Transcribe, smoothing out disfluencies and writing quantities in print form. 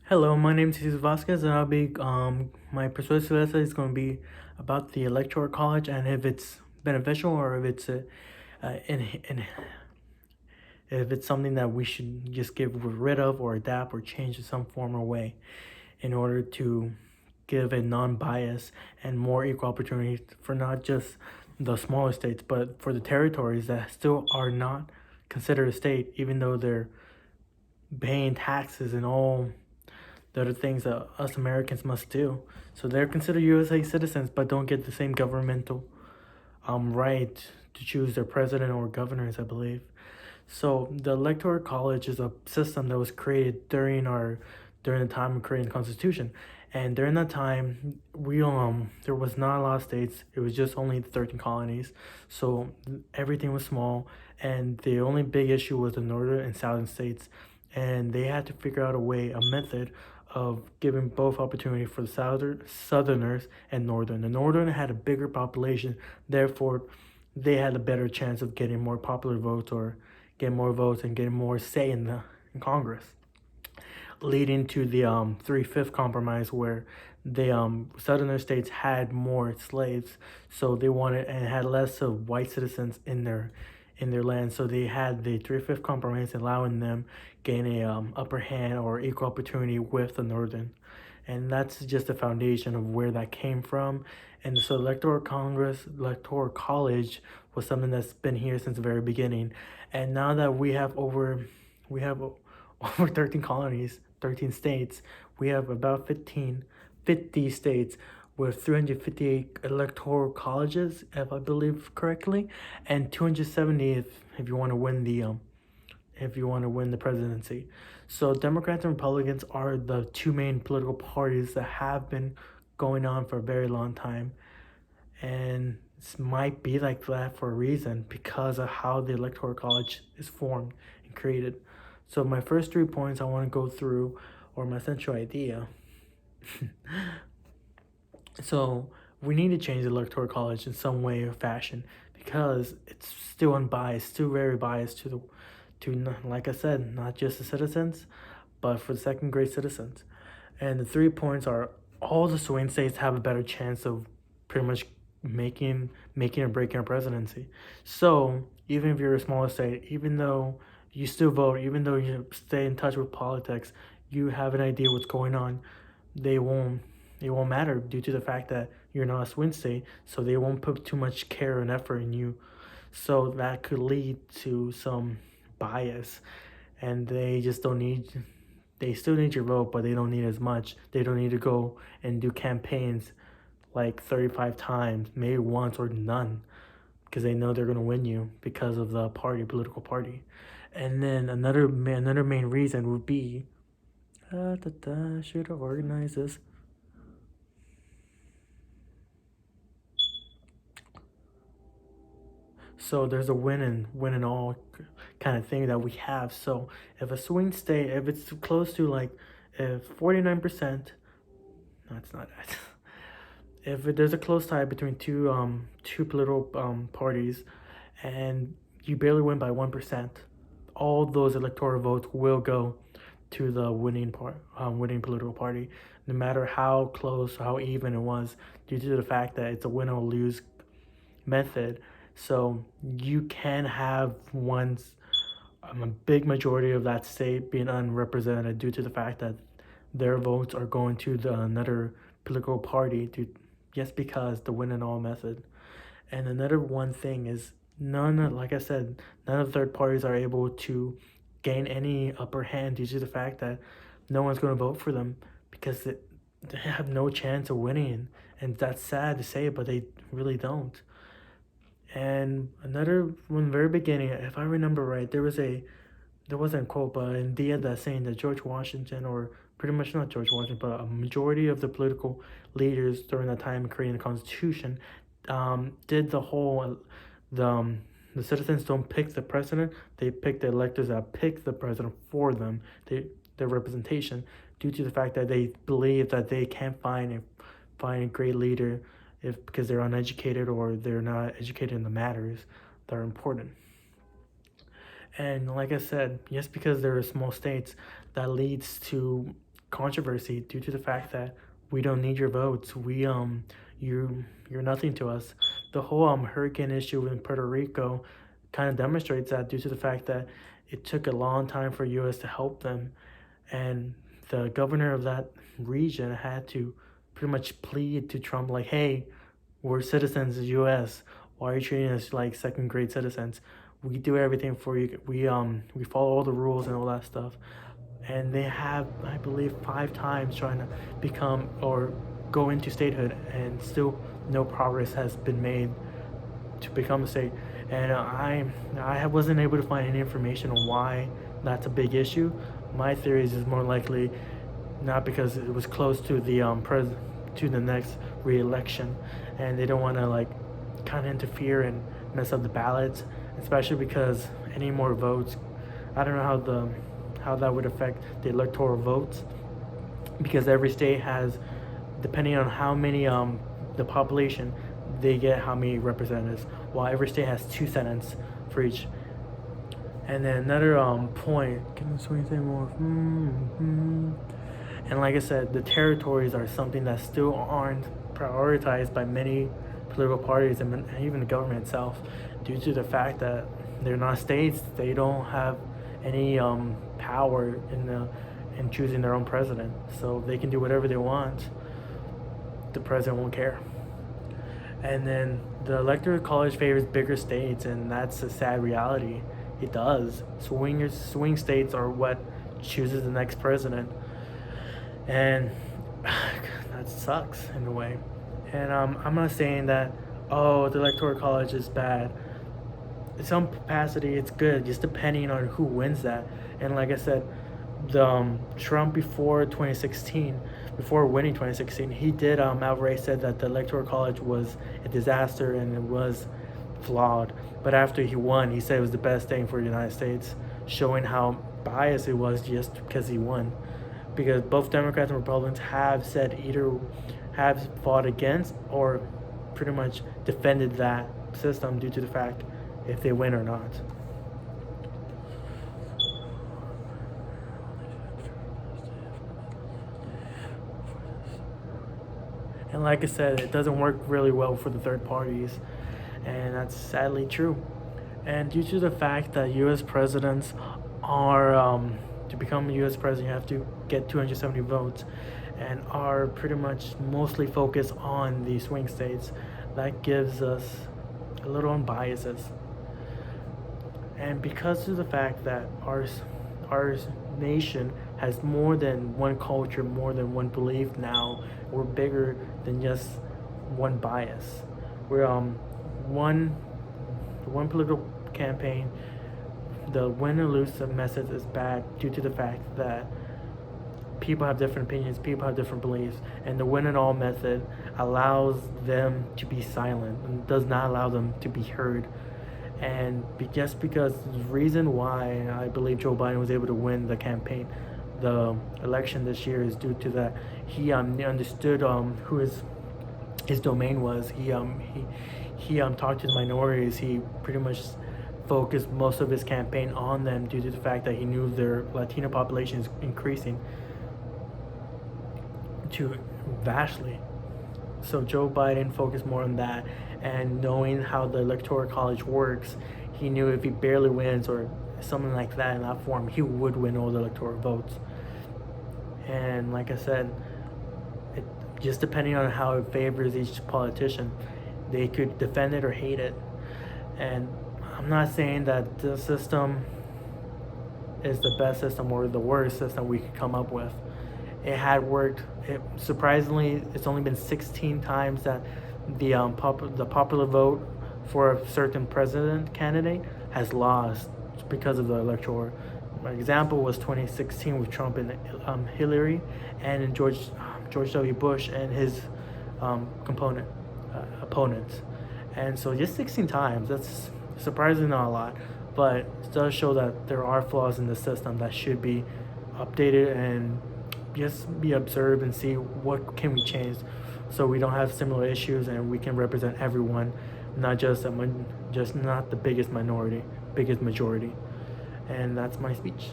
Hello, my name is Jesus Vasquez, and I'll be my persuasive essay is going to be about the electoral college and if it's beneficial or if it's if it's something that we should just get rid of or adapt or change in some form or way in order to give a non-bias and more equal opportunity for not just the smaller states but for the territories that still are not considered a state, even though they're paying taxes and all the other things that us Americans must do. So they're considered USA citizens, but don't get the same governmental right to choose their president or governors, I believe. So the electoral college is a system that was created during the time of creating the Constitution, and during that time, we there was not a lot of states. It was just only 13 colonies, so everything was small, and the only big issue was the northern and southern states, and they had to figure out a method of giving both opportunity for the southerners and northern. The northern had a bigger population, therefore, they had a better chance of getting more popular votes or getting more votes and getting more say in Congress, leading to the 3/5 compromise where the southern states had more slaves, so they wanted and had less of white citizens in their land. So they had the 3/5 compromise, allowing them gain a upper hand or equal opportunity with the northern, and that's just the foundation of where that came from. And so electoral college was something that's been here since the very beginning. And now that we have over 13 colonies, 13 states, we have about 50 states with 358 electoral colleges, if I believe correctly, and 270 if you want to win the presidency. So Democrats and Republicans are the two main political parties that have been going on for a very long time, and this might be like that for a reason because of how the electoral college is formed and created. So my first 3 points I want to go through, or my central idea. So we need to change the electoral college in some way or fashion because it's still unbiased, still very biased like I said, not just the citizens, but for the second grade citizens. And the 3 points are all the swing states have a better chance of pretty much making or breaking a presidency. So even if you're a smaller state, even though you still vote, even though you stay in touch with politics, you have an idea what's going on. They won't it won't matter due to the fact that you're not a swing state, so they won't put too much care and effort in you. So that could lead to some bias, and they still need your vote, but they don't need as much. They don't need to go and do campaigns like 35 times, maybe once or none, because they know they're going to win you because of the political party. And then another main reason would be, should have organized this. So there's a win and all kind of thing that we have. So if a swing state, if it's close to like if 49%, no, it's not that. If there's a close tie between two political parties, and you barely win by 1%, all those electoral votes will go to the winning political party, no matter how close, how even it was, due to the fact that it's a win or lose method. So you can have a big majority of that state being unrepresented due to the fact that their votes are going to another political party just because the win and all method. And another one thing is like I said, none of the third parties are able to gain any upper hand due to the fact that no one's going to vote for them because they have no chance of winning. And that's sad to say, but they really don't. And another one, very beginning, if I remember right, there wasn't a quote, but in the end, that saying that George Washington, or pretty much not George Washington, but a majority of the political leaders during that time creating the Constitution, did the citizens don't pick the president; they pick the electors that pick the president for them. Their representation, due to the fact that they believe that they can't find a great leader if because they're uneducated or they're not educated in the matters that are important. And like I said, just because there are small states, that leads to controversy due to the fact that we don't need your votes. You're nothing to us. The whole hurricane issue in Puerto Rico kind of demonstrates that due to the fact that it took a long time for U.S. to help them, and the governor of that region had to pretty much plead to Trump like, "Hey, we're citizens of the U.S. Why are you treating us like second grade citizens? We do everything for you. We follow all the rules and all that stuff." And they have, I believe, 5 times trying to become or go into statehood, and still no progress has been made to become a state. And I wasn't able to find any information on why that's a big issue. My theory is more likely not because it was close to the to the next re-election, and they don't want to like kind of interfere and mess up the ballots, especially because any more votes, I don't know how that would affect the electoral votes, because every state has, depending on how many the population, they get how many representatives, while every state has 2 senates for each. And then another point, can I say anything more? And like I said, the territories are something that still aren't prioritized by many political parties and even the government itself, due to the fact that they're not states. They don't have any power in choosing their own president, so they can do whatever they want. The president won't care. And then the electoral college favors bigger states, and that's a sad reality. It does. Swing states are what chooses the next president, and that sucks in a way. And I'm not saying that, oh, the electoral college is bad. In some capacity, it's good, just depending on who wins that. And like I said, the Trump before winning 2016, he did outright said that the electoral college was a disaster and it was flawed. But after he won, he said it was the best thing for the United States, showing how biased it was just because he won. Because both Democrats and Republicans have said either have fought against or pretty much defended that system due to the fact if they win or not. And like I said, it doesn't work really well for the third parties, and that's sadly true. And due to the fact that U.S. presidents are, to become a U.S. president, you have to get 270 votes, and are pretty much mostly focused on the swing states, that gives us a little unbiases. And because of the fact that our nation has more than one culture, more than one belief now, we're bigger than just one bias. We're one political campaign. The win or lose message is bad due to the fact that people have different opinions, people have different beliefs, and the win and all method allows them to be silent and does not allow them to be heard. And just because the reason why I believe Joe Biden was able to win the election this year is due to that he understood who his domain was. He talked to the minorities. He pretty much focused most of his campaign on them due to the fact that he knew their Latino population is increasing to vastly. So Joe Biden focused more on that, and knowing how the electoral college works, he knew if he barely wins or something like that in that form, he would win all the electoral votes. And like I said, it just depending on how it favors each politician, they could defend it or hate it. And I'm not saying that the system is the best system or the worst system we could come up with. It had worked. Surprisingly, it's only been 16 times that the popular vote for a certain president candidate has lost because of the electoral. My example was 2016 with Trump and Hillary, and in George W. Bush and his opponents. And so just 16 times, that's surprisingly not a lot, but it does show that there are flaws in the system that should be updated and just be observed and see what can we change so we don't have similar issues and we can represent everyone, not just not the biggest majority. And that's my speech.